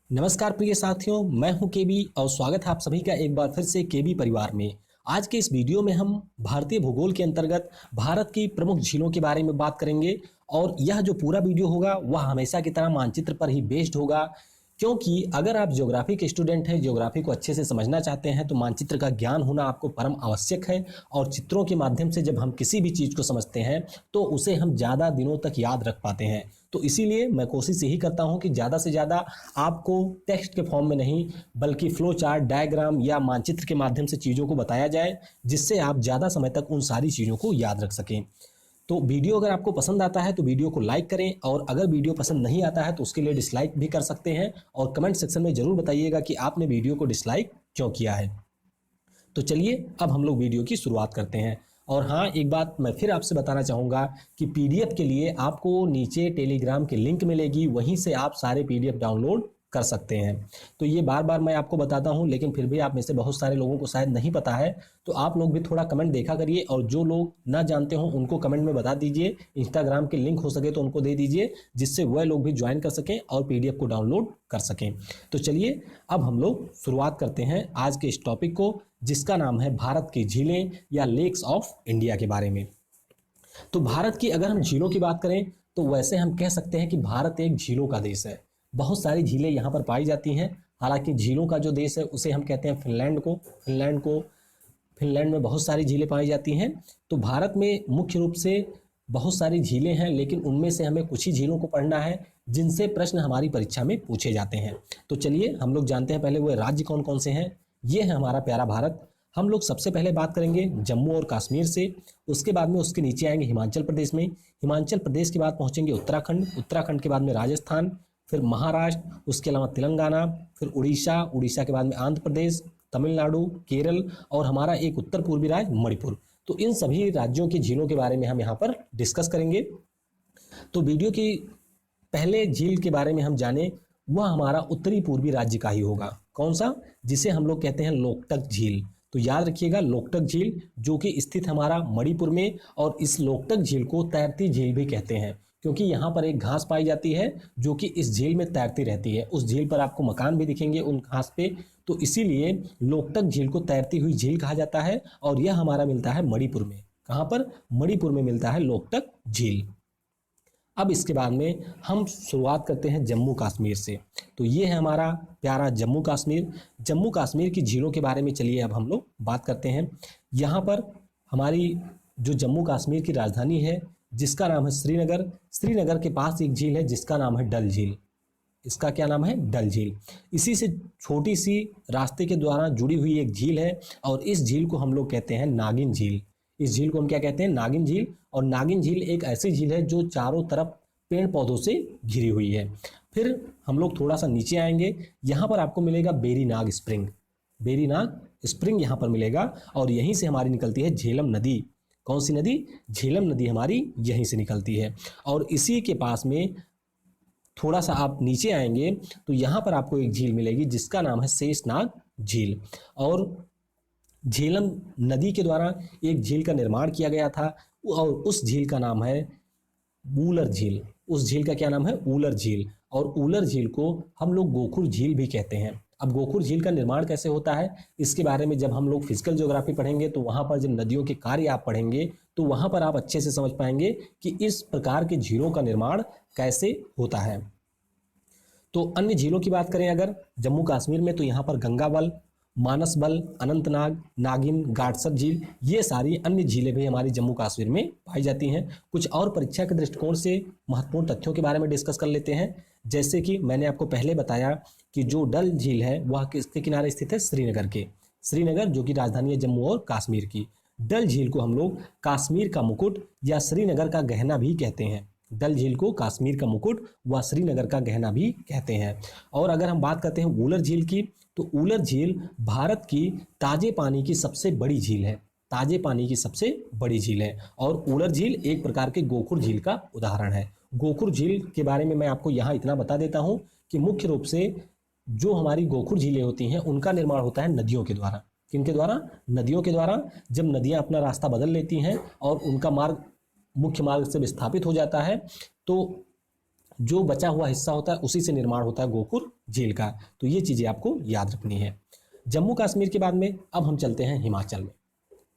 नमस्कार प्रिय साथियों, मैं हूं केबी और स्वागत है आप सभी का एक बार फिर से केबी परिवार में। आज के इस वीडियो में हम भारतीय भूगोल के अंतर्गत भारत की प्रमुख झीलों के बारे में बात करेंगे और यह जो पूरा वीडियो होगा वह हमेशा की तरह मानचित्र पर ही बेस्ड होगा, क्योंकि अगर आप ज्योग्राफी के स्टूडेंट हैं, ज्योग्राफी को अच्छे से समझना चाहते हैं तो मानचित्र का ज्ञान होना आपको परम आवश्यक है। और चित्रों के माध्यम से जब हम किसी भी चीज़ को समझते हैं तो उसे हम ज़्यादा दिनों तक याद रख पाते हैं। तो इसीलिए मैं कोशिश यही करता हूं कि ज़्यादा से ज़्यादा आपको टेक्स्ट के फॉर्म में नहीं बल्कि फ्लो चार्ट, डायग्राम या मानचित्र के माध्यम से चीज़ों को बताया जाए, जिससे आप ज़्यादा समय तक उन सारी चीज़ों को याद रख सकें। तो वीडियो अगर आपको पसंद आता है तो वीडियो को लाइक करें, और अगर वीडियो पसंद नहीं आता है तो उसके लिए डिसलाइक भी कर सकते हैं, और कमेंट सेक्शन में ज़रूर बताइएगा कि आपने वीडियो को डिसलाइक क्यों किया है। तो चलिए अब हम लोग वीडियो की शुरुआत करते हैं। और हाँ, एक बात मैं फिर आपसे बताना चाहूँगा कि पीडीएफ के लिए आपको नीचे टेलीग्राम की लिंक मिलेगी, वहीं से आप सारे पीडीएफ डाउनलोड कर सकते हैं। तो ये बार बार मैं आपको बताता हूँ, लेकिन फिर भी आप में से बहुत सारे लोगों को शायद नहीं पता है, तो आप लोग भी थोड़ा कमेंट देखा करिए, और जो लोग ना जानते हो उनको कमेंट में बता दीजिए। इंस्टाग्राम की लिंक हो सके तो उनको दे दीजिए, जिससे वह लोग भी ज्वाइन कर सकें और पीडीएफ को डाउनलोड कर सकें। तो चलिए अब हम लोग शुरुआत करते हैं आज के इस टॉपिक को, जिसका नाम है भारत की झीलें या लेक्स ऑफ इंडिया के बारे में। तो भारत की अगर हम झीलों की बात करें तो वैसे हम कह सकते हैं कि भारत एक झीलों का देश है। बहुत सारी झीलें यहाँ पर पाई जाती हैं। हालांकि झीलों का जो देश है उसे हम कहते हैं फिनलैंड में बहुत सारी झीलें पाई जाती हैं। तो भारत में मुख्य रूप से बहुत सारी झीलें हैं, लेकिन उनमें से हमें कुछ ही झीलों को पढ़ना है जिनसे प्रश्न हमारी परीक्षा में पूछे जाते हैं। तो चलिए हम लोग जानते हैं पहले वो राज्य कौन कौन से हैं। ये है हमारा प्यारा भारत। हम लोग सबसे पहले बात करेंगे जम्मू और कश्मीर से, उसके बाद में उसके नीचे आएंगे हिमाचल प्रदेश में, हिमाचल प्रदेश के बाद पहुंचेंगे उत्तराखंड, उत्तराखंड के बाद में राजस्थान, फिर महाराष्ट्र, उसके अलावा तेलंगाना, फिर उड़ीसा, उड़ीसा के बाद में आंध्र प्रदेश, तमिलनाडु, केरल और हमारा एक उत्तर पूर्वी राज्य मणिपुर। तो इन सभी राज्यों की झीलों के बारे में हम यहाँ पर डिस्कस करेंगे। तो वीडियो की पहले झील के बारे में हम जाने, वह हमारा उत्तरी पूर्वी राज्य का ही होगा। कौन सा? जिसे हम लोग कहते हैं लोकटक झील। तो याद रखिएगा, लोकटक झील जो कि स्थित हमारा मणिपुर में, और इस लोकटक झील को तैरती झील भी कहते हैं, क्योंकि यहाँ पर एक घास पाई जाती है जो कि इस झील में तैरती रहती है। उस झील पर आपको मकान भी दिखेंगे उन घास पे, तो इसीलिए लोकटक झील को तैरती हुई झील कहा जाता है। और यह हमारा मिलता है मणिपुर में। कहाँ पर? मणिपुर में मिलता है लोकटक झील। अब इसके बाद में हम शुरुआत करते हैं जम्मू कश्मीर से। तो ये है हमारा प्यारा जम्मू कश्मीर। जम्मू कश्मीर की झीलों के बारे में चलिए अब हम लोग बात करते हैं। यहाँ पर हमारी जो जम्मू कश्मीर की राजधानी है जिसका नाम है श्रीनगर, श्रीनगर के पास एक झील है जिसका नाम है डल झील। इसका क्या नाम है? डल झील। इसी से छोटी सी रास्ते के द्वारा जुड़ी हुई एक झील है, और इस झील को हम लोग कहते हैं नागिन झील। इस झील को हम क्या कहते हैं? नागिन झील। और नागिन झील एक ऐसी झील है जो चारों तरफ पेड़ पौधों से घिरी हुई है। फिर हम लोग थोड़ा सा नीचे आएंगे, यहाँ पर आपको मिलेगा बेरीनाग स्प्रिंग। बेरीनाग स्प्रिंग यहाँ पर मिलेगा, और यहीं से हमारी निकलती है झेलम नदी। कौन सी नदी? झेलम नदी हमारी यहीं से निकलती है। और इसी के पास में थोड़ा सा आप नीचे आएंगे तो यहाँ पर आपको एक झील मिलेगी जिसका नाम है शेषनाग झील। और झेलम नदी के द्वारा एक झील का निर्माण किया गया था, और उस झील का नाम है ऊलर झील। उस झील का क्या नाम है? ऊलर झील। और ऊलर झील को हम लोग गोखुर झील भी कहते हैं। अब गोखुर झील का निर्माण कैसे होता है इसके बारे में जब हम लोग फिजिकल ज्योग्राफी पढ़ेंगे तो वहां पर जब नदियों के कार्य आप पढ़ेंगे तो वहां पर आप अच्छे से समझ पाएंगे कि इस प्रकार के झीलों का निर्माण कैसे होता है। तो अन्य झीलों की बात करें अगर जम्मू कश्मीर में, तो यहाँ पर गंगाबल, मानसबल, अनंतनाग, नागिन, गाटसर झील, ये सारी अन्य झीलें भी हमारी जम्मू कश्मीर में पाई जाती हैं। कुछ और परीक्षा के दृष्टिकोण से महत्वपूर्ण तथ्यों के बारे में डिस्कस कर लेते हैं। जैसे कि मैंने आपको पहले बताया कि जो डल झील है वह किसके किनारे स्थित है? श्रीनगर के। श्रीनगर जो कि राजधानी है जम्मू और कश्मीर की। डल झील को हम लोग कश्मीर का मुकुट या श्रीनगर का गहना भी कहते हैं। डल झील को कश्मीर का मुकुट व श्रीनगर का गहना भी कहते हैं। और अगर हम बात करते हैं ऊलर झील की, तो ऊलर झील भारत की ताजे पानी की सबसे बड़ी झील है। ताजे पानी की सबसे बड़ी झील है। और ऊलर झील एक प्रकार के गोखुर झील का उदाहरण है। गोखुर झील के बारे में मैं आपको यहाँ इतना बता देता हूँ कि मुख्य रूप से जो हमारी गोखुर झीलें होती हैं उनका निर्माण होता है नदियों के द्वारा। किनके द्वारा? नदियों के द्वारा। जब नदियाँ अपना रास्ता बदल लेती हैं और उनका मार्ग मुख्य मार्ग से विस्थापित हो जाता है, तो जो बचा हुआ हिस्सा होता है उसी से निर्माण होता है गोपुर झील का। तो ये चीज़ें आपको याद रखनी है। जम्मू कश्मीर के बाद में अब हम चलते हैं हिमाचल में।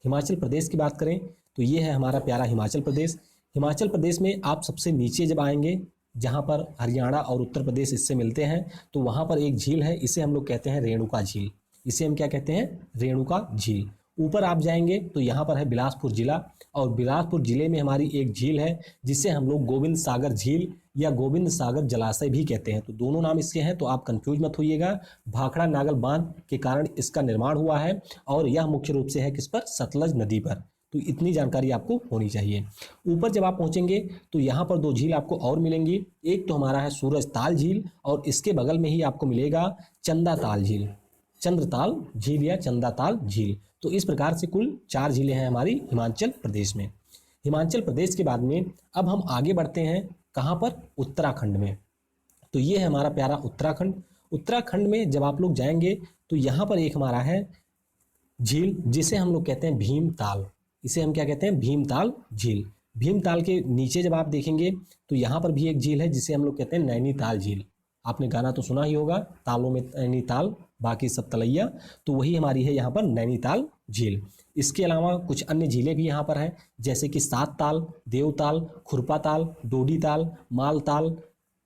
हिमाचल प्रदेश की बात करें तो ये है हमारा प्यारा हिमाचल प्रदेश। हिमाचल प्रदेश में आप सबसे नीचे जब आएंगे, जहाँ पर हरियाणा और उत्तर प्रदेश इससे मिलते हैं, तो वहाँ पर एक झील है, इसे हम लोग कहते हैं रेणुका झील। इसे हम क्या कहते हैं? रेणुका झील। ऊपर आप जाएंगे तो यहाँ पर है बिलासपुर जिला, और बिलासपुर जिले में हमारी एक झील है जिसे हम लोग गोविंद सागर झील या गोविंद सागर जलाशय भी कहते हैं। तो दोनों नाम इसके हैं, तो आप कंफ्यूज मत होइएगा। भाखड़ा नागल बांध के कारण इसका निर्माण हुआ है, और यह मुख्य रूप से है किस पर? सतलज नदी पर। तो इतनी जानकारी आपको होनी चाहिए। ऊपर जब आप पहुंचेंगे तो यहाँ पर दो झील आपको और मिलेंगी। एक तो हमारा है सूरज ताल झील, और इसके बगल में ही आपको मिलेगा चंदा ताल झील, चंद्रताल झील या चंदाताल झील। तो इस प्रकार से कुल 4 झीलें हैं हमारी हिमाचल प्रदेश में। हिमाचल प्रदेश के बाद में अब हम आगे बढ़ते हैं कहाँ पर? उत्तराखंड में। तो ये है हमारा प्यारा उत्तराखंड। उत्तराखंड में जब आप लोग जाएंगे तो यहाँ पर एक हमारा है झील जिसे हम लोग कहते हैं भीमताल। इसे हम क्या कहते हैं? भीमताल झील। भीमताल के नीचे जब आप देखेंगे तो यहाँ पर भी एक झील है जिसे हम लोग कहते हैं नैनीताल झील। आपने गाना तो सुना ही होगा, तालों में नैनीताल बाकी सब तलैया, तो वही हमारी है यहाँ पर नैनीताल झील। इसके अलावा कुछ अन्य झीलें भी यहाँ पर हैं, जैसे कि सात ताल, देवताल, खुरपाताल, डोडीताल, मालताल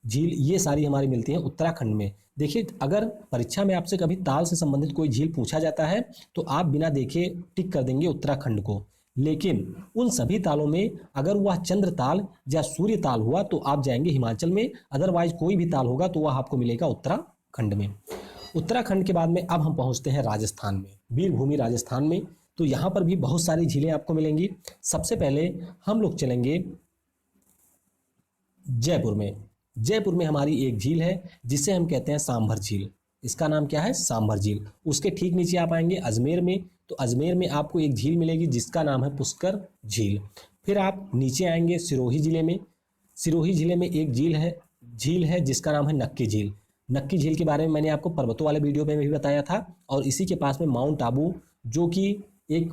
झील, ये सारी हमारी मिलती हैं उत्तराखंड में। देखिए, अगर परीक्षा में आपसे कभी ताल से संबंधित कोई झील पूछा जाता है तो आप बिना देखे टिक कर देंगे उत्तराखंड को, लेकिन उन सभी तालों में अगर वह चंद्र ताल या सूर्य ताल हुआ तो आप जाएंगे हिमाचल में, अदरवाइज कोई भी ताल होगा तो वह आपको मिलेगा उत्तराखंड में। उत्तराखंड के बाद में अब हम पहुंचते हैं राजस्थान में, वीरभूमि राजस्थान में। तो यहाँ पर भी बहुत सारी झीलें आपको मिलेंगी। सबसे पहले हम लोग चलेंगे जयपुर में। जयपुर में हमारी एक झील है जिसे हम कहते हैं सांभर झील। इसका नाम क्या है? सांभर झील। उसके ठीक नीचे आप आएंगे अजमेर में, तो अजमेर में आपको एक झील मिलेगी जिसका नाम है पुष्कर झील। फिर आप नीचे आएंगे सिरोही जिले में। सिरोही जिले में एक झील है जिसका नाम है नक्की झील। नक्की झील के बारे में मैंने आपको पर्वतों वाले वीडियो में भी बताया था। और इसी के पास में माउंट आबू, जो कि एक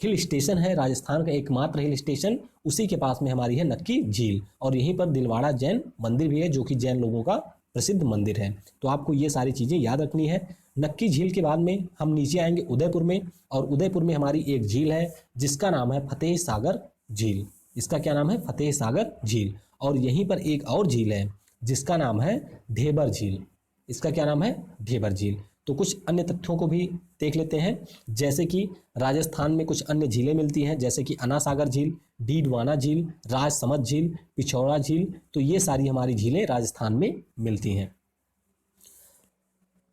हिल स्टेशन है, राजस्थान का एकमात्र हिल स्टेशन, उसी के पास में हमारी है नक्की झील। और यहीं पर दिलवाड़ा जैन मंदिर भी है, जो कि जैन लोगों का प्रसिद्ध मंदिर है। तो आपको ये सारी चीज़ें याद रखनी है। नक्की झील के बाद में हम नीचे आएंगे उदयपुर में, और उदयपुर में हमारी एक झील है जिसका नाम है फतेह सागर झील। इसका क्या नाम है? फतेह सागर झील। और यहीं पर एक और झील है जिसका नाम है ढेबर झील। इसका क्या नाम है? ढेबर झील। तो कुछ अन्य तथ्यों को भी देख लेते हैं, जैसे कि राजस्थान में कुछ अन्य झीलें मिलती हैं, जैसे कि अना सागर झील, डीडवाना झील, राजसमंद झील, पिछौड़ा झील। तो ये सारी हमारी झीलें राजस्थान में मिलती हैं।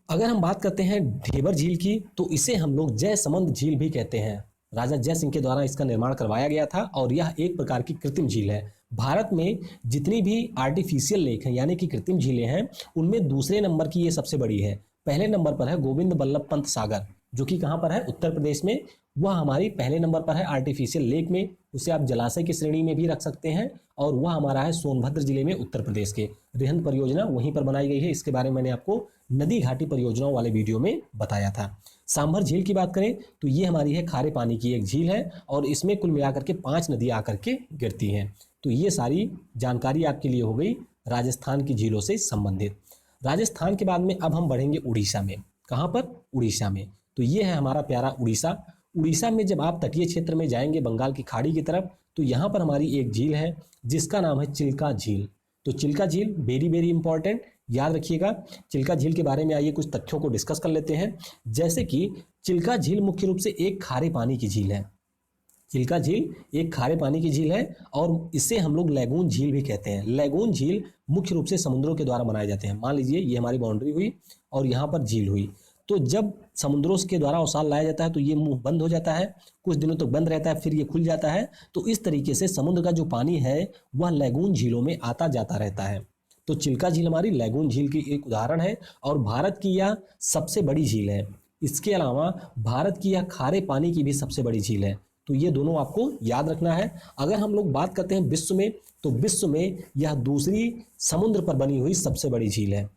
अगर हम बात करते हैं ढेबर झील की, तो इसे हम लोग जयसमंद झील भी कहते हैं। राजा जय सिंह के द्वारा इसका निर्माण करवाया गया था, और यह एक प्रकार की कृत्रिम झील है। भारत में जितनी भी आर्टिफिशियल लेक हैं यानी कि कृत्रिम झीलें हैं, उनमें दूसरे नंबर की ये सबसे बड़ी है। पहले नंबर पर है गोविंद बल्लभ पंत सागर, जो कि कहाँ पर है? उत्तर प्रदेश में। वह हमारी पहले नंबर पर है आर्टिफिशियल लेक में, उसे आप जलाशय की श्रेणी में भी रख सकते हैं। और वह हमारा है सोनभद्र जिले में, उत्तर प्रदेश के। रिहंद परियोजना वहीं पर बनाई गई है। इसके बारे में मैंने आपको नदी घाटी परियोजनाओं वाले वीडियो में बताया था। सांभर झील की बात करें तो ये हमारी है खारे पानी की एक झील है, और इसमें कुल मिलाकर के 5 नदियां आकर के गिरती हैं। तो ये सारी जानकारी आपके लिए हो गई राजस्थान की झीलों से संबंधित। राजस्थान के बाद में अब हम बढ़ेंगे उड़ीसा में। कहाँ पर? उड़ीसा में। तो ये है हमारा प्यारा उड़ीसा। उड़ीसा में जब आप तटीय क्षेत्र में जाएंगे बंगाल की खाड़ी की तरफ, तो यहाँ पर हमारी एक झील है जिसका नाम है चिल्का झील। तो चिल्का झील वेरी वेरी इंपॉर्टेंट, याद रखिएगा। चिल्का झील के बारे में आइए कुछ तथ्यों को डिस्कस कर लेते हैं। जैसे कि चिल्का झील मुख्य रूप से एक खारे पानी की झील है। चिल्का झील एक खारे पानी की झील है, और इसे हम लोग लैगून झील भी कहते हैं। लैगून झील मुख्य रूप से समुद्रों के द्वारा बनाए जाते हैं। मान लीजिए ये हमारी बाउंड्री हुई और यहाँ पर झील हुई, तो जब समुद्रों के द्वारा उछाल लाया जाता है तो ये मुंह बंद हो जाता है, कुछ दिनों तक बंद रहता है, फिर ये खुल जाता है। तो इस तरीके से समुद्र का जो पानी है वह लैगून झीलों में आता जाता रहता है। तो चिल्का झील हमारी लैगून झील की एक उदाहरण है, और भारत की यह सबसे बड़ी झील है। इसके अलावा भारत की यह खारे पानी की भी सबसे बड़ी झील है। तो ये दोनों आपको याद रखना है। अगर हम लोग बात करते हैं विश्व में, तो विश्व में यह दूसरी समुद्र पर बनी हुई सबसे बड़ी झील है।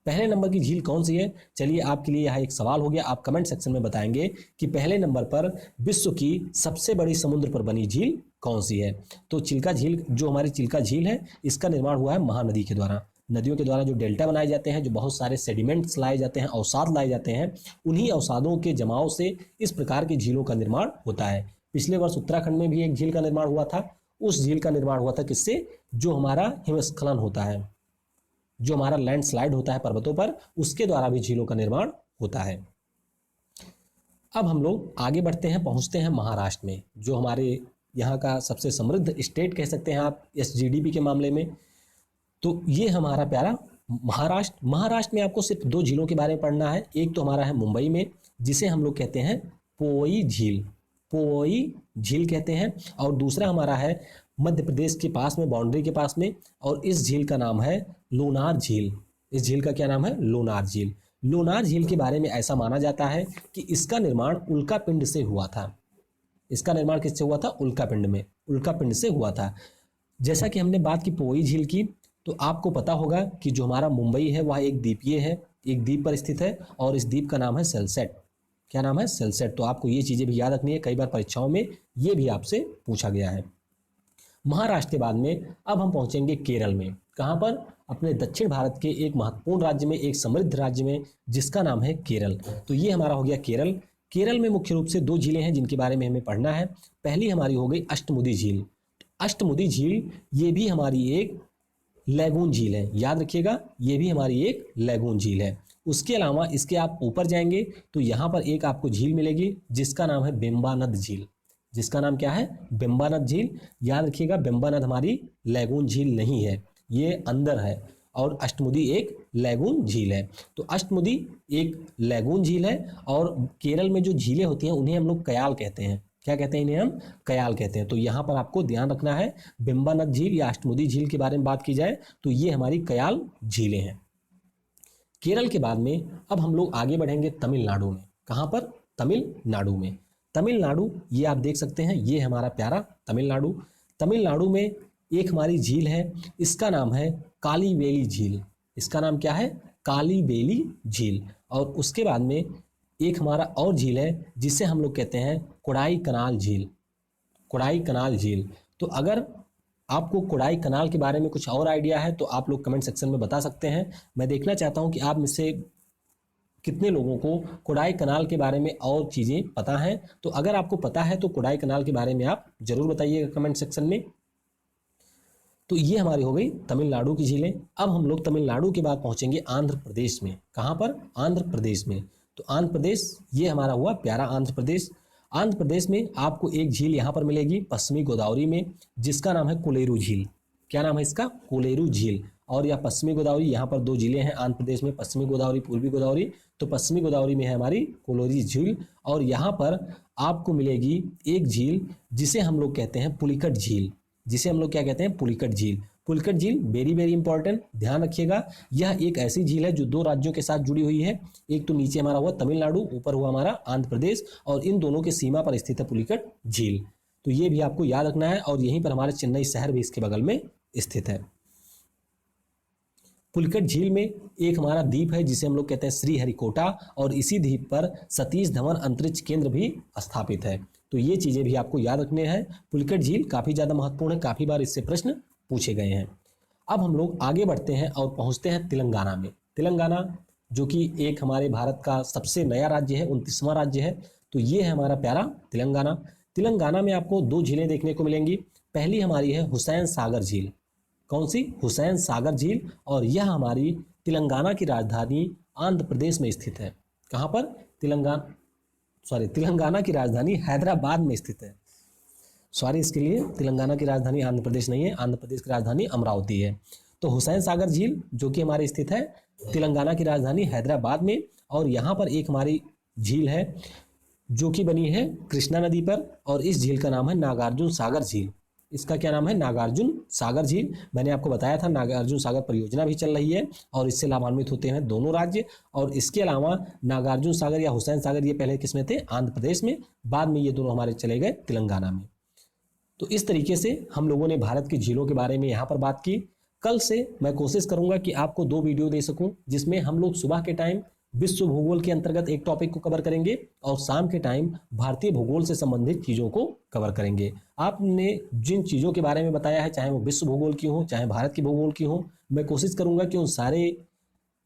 पहले नंबर की झील कौन सी है? चलिए आपके लिए यहाँ एक सवाल हो गया, आप कमेंट सेक्शन में बताएंगे कि पहले नंबर पर विश्व की सबसे बड़ी समुद्र पर बनी झील कौन सी है। तो चिल्का झील, जो हमारी चिल्का झील है, इसका निर्माण हुआ है महानदी के द्वारा। नदियों के द्वारा जो डेल्टा बनाए जाते हैं, जो बहुत सारे सेडिमेंट्स लाए जाते हैं, अवसाद लाए जाते हैं, उन्हीं अवसादों के जमाव से इस प्रकार की झीलों का निर्माण होता है। पिछले वर्ष उत्तराखंड में भी एक झील का निर्माण हुआ था। उस झील का निर्माण हुआ था किससे? जो हमारा हिमस्खलन होता है, जो हमारा लैंडस्लाइड होता है पर्वतों पर, उसके द्वारा भी झीलों का निर्माण होता है। अब हम लोग आगे बढ़ते हैं, पहुंचते हैं महाराष्ट्र में, जो हमारे यहाँ का सबसे समृद्ध स्टेट कह सकते हैं आप SGDP के मामले में। तो ये हमारा प्यारा महाराष्ट्र। महाराष्ट्र में आपको सिर्फ 2 झीलों के बारे में पढ़ना है। एक तो हमारा है मुंबई में, जिसे हम लोग कहते हैं पोई झील, पोई झील कहते हैं, और दूसरा हमारा है मध्य प्रदेश के पास में, बाउंड्री के पास में, और इस झील का नाम है लोनार झील। इस झील का क्या नाम है? लोनार झील। लोनार झील के बारे में ऐसा माना जाता है कि इसका निर्माण उल्कापिंड से हुआ था। इसका निर्माण किससे हुआ था? उल्कापिंड में, उल्कापिंड से हुआ था। जैसा कि हमने बात की पोई झील की, तो आपको पता होगा कि जो हमारा मुंबई है वह एक द्वीपीय है, एक द्वीप पर स्थित है, और इस द्वीप का नाम है सेलसेट। क्या नाम है? सेलसेट। तो आपको ये चीज़ें भी याद रखनी है, कई बार परीक्षाओं में ये भी आपसे पूछा गया है। महाराष्ट्र के बाद में अब हम पहुंचेंगे केरल में। कहाँ पर? अपने दक्षिण भारत के एक महत्वपूर्ण राज्य में, एक समृद्ध राज्य में, जिसका नाम है केरल। तो ये हमारा हो गया केरल। केरल में मुख्य रूप से 2 झीलें हैं जिनके बारे में हमें पढ़ना है। पहली हमारी हो गई अष्टमुदी झील। अष्टमुदी झील ये भी हमारी एक लैगून झील है, याद रखिएगा, ये भी हमारी एक लैगून झील है। उसके अलावा इसके आप ऊपर जाएंगे तो यहाँ पर एक आपको झील मिलेगी जिसका नाम है बेम्बानद झील। जिसका नाम क्या है? बेम्बानद झील। याद रखिएगा, बेम्बानद हमारी लैगून झील नहीं है, ये अंदर है, और अष्टमुदी एक लैगून झील है। तो अष्टमुदी एक लैगून झील है, और केरल में जो झीलें होती हैं उन्हें हम लोग कयाल कहते हैं। क्या कहते हैं? इन्हें हम कयाल कहते हैं। तो यहाँ पर आपको ध्यान रखना है, बेम्बानद झील या अष्टमुदी झील के बारे में बात की जाए तो ये हमारी कयाल झीलें हैं। केरल के बाद में अब हम लोग आगे बढ़ेंगे तमिलनाडु में। कहाँ पर? तमिलनाडु में। तमिलनाडु ये आप देख सकते हैं, ये हमारा प्यारा तमिलनाडु। तमिलनाडु में एक हमारी झील है, इसका नाम है कालीवेली झील। इसका नाम क्या है? कालीवेली झील। और उसके बाद में एक हमारा और झील है जिसे हम लोग कहते हैं कोडाई कनाल झील। कोडाई कनाल झील। तो अगर आपको कोडाई कनाल के बारे में कुछ और आइडिया है तो आप लोग कमेंट सेक्शन में बता सकते हैं। मैं देखना चाहता हूं कि आप में से कितने लोगों को कोडाई कनाल के बारे में और चीज़ें पता हैं। तो अगर आपको पता है तो कोडाई कनाल के बारे में आप जरूर बताइएगा कमेंट सेक्शन में। तो ये हमारी हो गई तमिलनाडु की झीलें। अब हम लोग तमिलनाडु के बाद पहुंचेंगे आंध्र प्रदेश में। कहाँ पर? आंध्र प्रदेश में। तो आंध्र प्रदेश ये हमारा हुआ प्यारा आंध्र प्रदेश। आंध्र प्रदेश में आपको एक झील यहाँ पर मिलेगी पश्चिमी गोदावरी में, जिसका नाम है कोलेरू झील। क्या नाम है इसका? कोलेरू झील। और यह पश्चिमी गोदावरी, यहाँ पर 2 झीलें हैं आंध्र प्रदेश में, पश्चिमी गोदावरी, पूर्वी गोदावरी। तो पश्चिमी गोदावरी में है हमारी कोलेरू झील, और यहाँ पर आपको मिलेगी एक झील जिसे हम लोग कहते हैं पुलिकट झील। जिसे हम लोग क्या कहते हैं? पुलिकट झील। पुलिकट झील वेरी वेरी इंपॉर्टेंट, ध्यान रखिएगा। यह एक ऐसी झील है जो 2 राज्यों के साथ जुड़ी हुई है। एक तो नीचे हमारा हुआ तमिलनाडु, ऊपर हुआ हमारा आंध्र प्रदेश, और इन दोनों के सीमा पर स्थित है पुलिकट झील। तो ये भी आपको याद रखना है, और यहीं पर हमारे चेन्नई शहर भी इसके बगल में स्थित है। पुलिकट झील में एक हमारा द्वीप है जिसे हम लोग कहते हैं श्रीहरिकोटा, और इसी द्वीप पर सतीश धवन अंतरिक्ष केंद्र भी स्थापित है। तो ये चीजें भी आपको याद रखने हैं। पुलिकट झील काफी ज्यादा महत्वपूर्ण है, काफी बार इससे प्रश्न पूछे गए हैं। अब हम लोग आगे बढ़ते हैं और पहुंचते हैं तेलंगाना में। तेलंगाना जो कि एक हमारे भारत का सबसे नया राज्य है, 29वां राज्य है। तो ये है हमारा प्यारा तेलंगाना। तेलंगाना में आपको 2 झीलें देखने को मिलेंगी। पहली हमारी है हुसैन सागर झील। कौन सी? हुसैन सागर झील। और यह हमारी तेलंगाना की राजधानी आंध्र प्रदेश में स्थित है। कहाँ पर? तेलंगाना की राजधानी हैदराबाद में स्थित है। इसके लिए तेलंगाना की राजधानी आंध्र प्रदेश नहीं है, आंध्र प्रदेश की राजधानी अमरावती है। तो हुसैन सागर झील जो कि हमारी स्थित है तेलंगाना की राजधानी हैदराबाद में, और यहाँ पर एक हमारी झील है जो कि बनी है कृष्णा नदी पर, और इस झील का नाम है नागार्जुन सागर झील। इसका क्या नाम है? नागार्जुन सागर झील। मैंने आपको बताया था नागार्जुन सागर परियोजना भी चल रही है, और इससे लाभान्वित होते हैं दोनों राज्य। और इसके अलावा नागार्जुन सागर या हुसैन सागर ये पहले किस में थे? आंध्र प्रदेश में। बाद में ये दोनों हमारे चले गए तेलंगाना में। तो इस तरीके से हम लोगों ने भारत की झीलों के बारे में यहाँ पर बात की। कल से मैं कोशिश करूंगा कि आपको 2 वीडियो दे सकूं, जिसमें हम लोग सुबह के टाइम विश्व भूगोल के अंतर्गत एक टॉपिक को कवर करेंगे और शाम के टाइम भारतीय भूगोल से संबंधित चीज़ों को कवर करेंगे। आपने जिन चीज़ों के बारे में बताया है, चाहे वो विश्व भूगोल की हो, चाहे भारत की भूगोल की हो, मैं कोशिश करूंगा कि उन सारे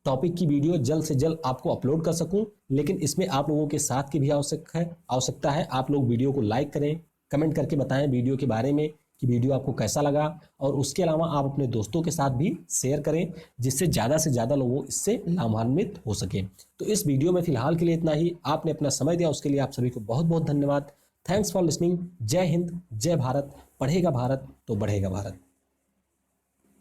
टॉपिक की वीडियो जल्द से जल्द आपको अपलोड कर सकूं। लेकिन इसमें आप लोगों के साथ की भी आवश्यकता है। आप लोग वीडियो को लाइक करें, कमेंट करके बताएं वीडियो के बारे में कि वीडियो आपको कैसा लगा, और उसके अलावा आप अपने दोस्तों के साथ भी शेयर करें, जिससे ज़्यादा से ज़्यादा लोगों इससे लाभान्वित हो सके। तो इस वीडियो में फिलहाल के लिए इतना ही। आपने अपना समय दिया, उसके लिए आप सभी को बहुत बहुत धन्यवाद। Thanks for listening. जय हिंद, जय भारत। पढ़ेगा भारत तो बढ़ेगा भारत।